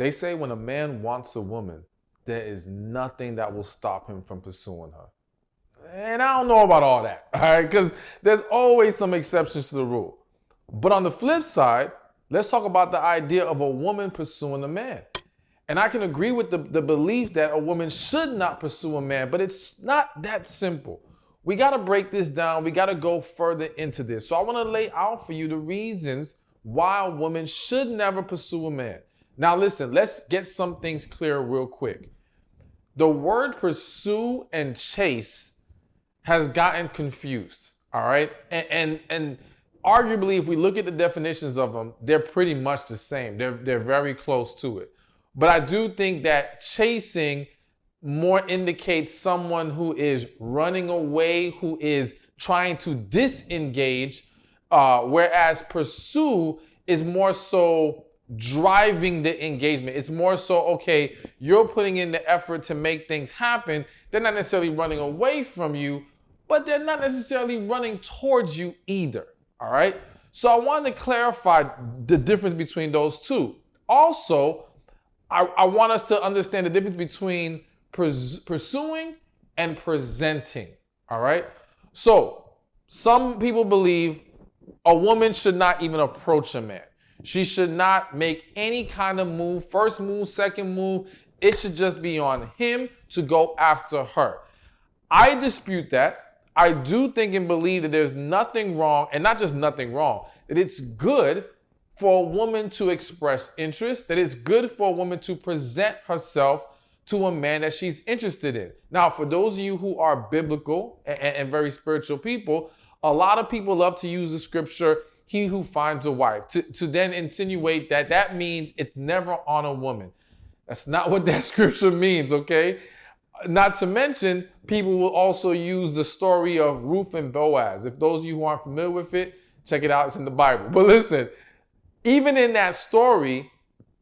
They say when a man wants a woman, there is nothing that will stop him from pursuing her. And I don't know about all that, all right? Because there's always some exceptions to the rule. But on the flip side, let's talk about the idea of a woman pursuing a man. And I can agree with the belief that a woman should not pursue a man, but it's not that simple. We got to break this down. We got to go further into this. So I want to lay out for you the reasons why a woman should never pursue a man. Now listen, let's get some things clear real quick. The word pursue and chase has gotten confused, all right? And arguably, if we look at the definitions of them, they're pretty much the same. They're very close to it. But I do think that chasing more indicates someone who is running away, who is trying to disengage, whereas pursue is more so driving the engagement. It's more so, okay, you're putting in the effort to make things happen. They're not necessarily running away from you, but they're not necessarily running towards you either, all right? So I wanted to clarify the difference between those two. Also, I want us to understand the difference between pursuing and presenting, all right? So some people believe a woman should not even approach a man. She should not make any kind of move, first move, second move. It should just be on him to go after her. I dispute that. I do think and believe that there's nothing wrong, and not just nothing wrong, that it's good for a woman to express interest, that it's good for a woman to present herself to a man that she's interested in. Now, for those of you who are biblical and very spiritual people, a lot of people love to use the scripture, he who finds a wife, to then insinuate that that means it's never on a woman. That's not what that scripture means, okay? Not to mention, people will also use the story of Ruth and Boaz. If those of you who aren't familiar with it, check it out, it's in the Bible. But listen, even in that story,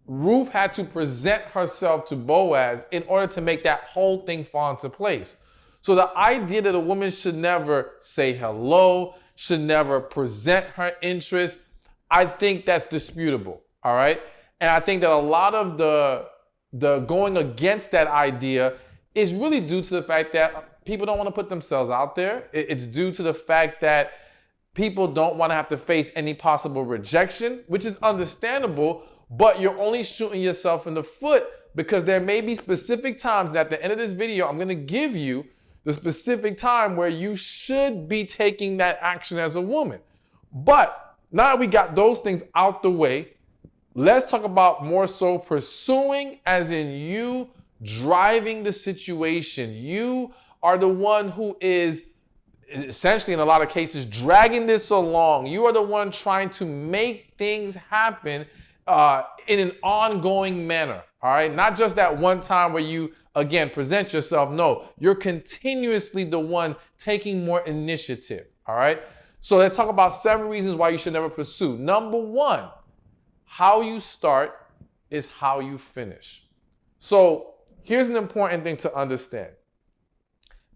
Ruth had to present herself to Boaz in order to make that whole thing fall into place. So the idea that a woman should never say hello, should never present her interest, I think that's disputable, all right? And I think that a lot of the going against that idea is really due to the fact that people don't want to put themselves out there. It's due to the fact that people don't want to have to face any possible rejection, which is understandable, but you're only shooting yourself in the foot because there may be specific times, and at the end of this video, I'm going to give you the specific time where you should be taking that action as a woman. But now that we got those things out the way, let's talk about more so pursuing, as in you driving the situation. You are the one who is essentially, in a lot of cases, dragging this along. You are the one trying to make things happen in an ongoing manner, all right? Not just that one time where you, again, present yourself. No, you're continuously the one taking more initiative, all right? So let's talk about 7 reasons why you should never pursue. Number 1, how you start is how you finish. So here's an important thing to understand.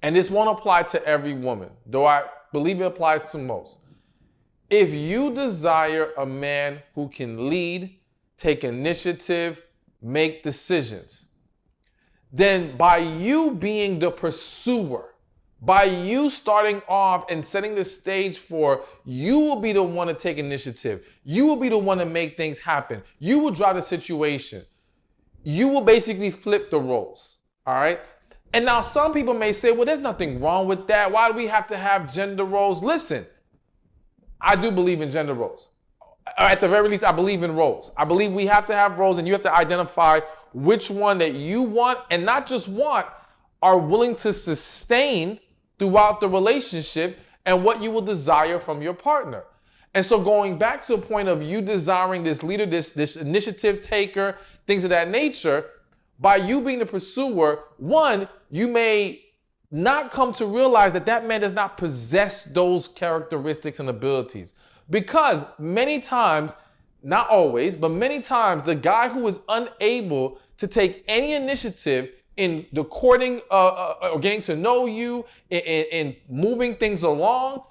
And this won't apply to every woman, though I believe it applies to most. If you desire a man who can lead, take initiative, make decisions, then by you being the pursuer, by you starting off and setting the stage for, you will be the one to take initiative. You will be the one to make things happen. You will drive the situation. You will basically flip the roles, all right? And now some people may say, well, there's nothing wrong with that. Why do we have to have gender roles? Listen, I do believe in gender roles. At the very least, I believe in roles. I believe we have to have roles, and you have to identify which one that you want, and not just want, are willing to sustain throughout the relationship, and what you will desire from your partner. And so going back to a point of you desiring this leader, this initiative taker, things of that nature, by you being the pursuer, 1, you may not come to realize that that man does not possess those characteristics and abilities. Because many times, not always, but many times, the guy who is unable to take any initiative in the courting or getting to know you, in moving things along,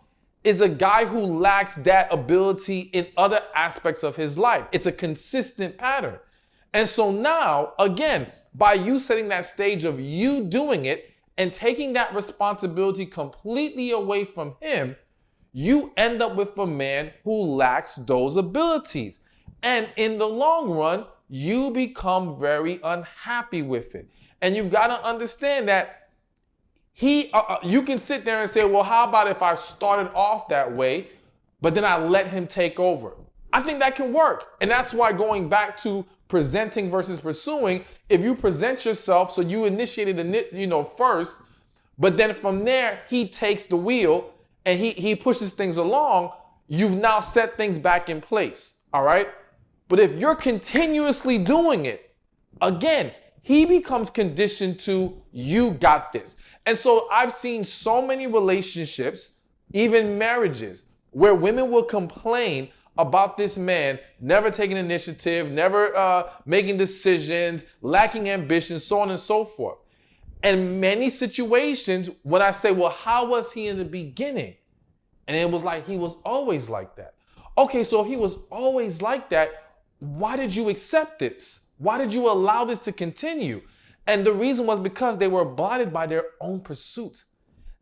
is a guy who lacks that ability in other aspects of his life. It's a consistent pattern. And so now, again, by you setting that stage of you doing it and taking that responsibility completely away from him, you end up with a man who lacks those abilities. And in the long run, you become very unhappy with it. And you've got to understand that you can sit there and say, well, how about if I started off that way, but then I let him take over? I think that can work. And that's why, going back to presenting versus pursuing, if you present yourself, so you initiated first, but then from there, he takes the wheel and he pushes things along, you've now set things back in place, all right? But if you're continuously doing it, again, he becomes conditioned to, you got this. And so I've seen so many relationships, even marriages, where women will complain about this man never taking initiative, never making decisions, lacking ambition, so on and so forth. And many situations, when I say, well, how was he in the beginning? And it was like, he was always like that. Okay, so if he was always like that, why did you accept this? Why did you allow this to continue? And the reason was because they were blinded by their own pursuit.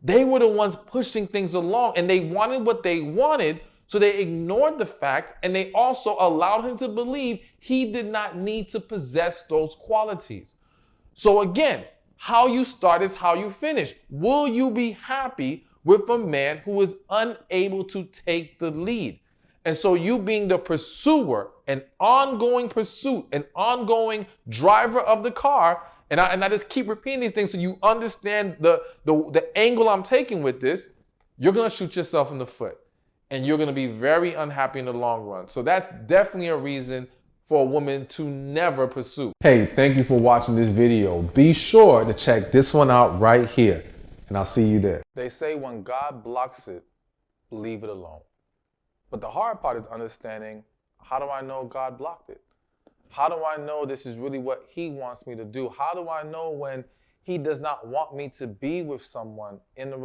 They were the ones pushing things along, and they wanted what they wanted, so they ignored the fact, and they also allowed him to believe he did not need to possess those qualities. So again, how you start is how you finish. Will you be happy with a man who is unable to take the lead? And so you being the pursuer, an ongoing pursuit, an ongoing driver of the car, and I just keep repeating these things so you understand the angle I'm taking with this, you're going to shoot yourself in the foot. And you're going to be very unhappy in the long run. So that's definitely a reason for a woman to never pursue. Hey, thank you for watching this video. Be sure to check this one out right here, and I'll see you there. They say when God blocks it, leave it alone. But the hard part is understanding, how do I know God blocked it? How do I know this is really what he wants me to do? How do I know when he does not want me to be with someone in a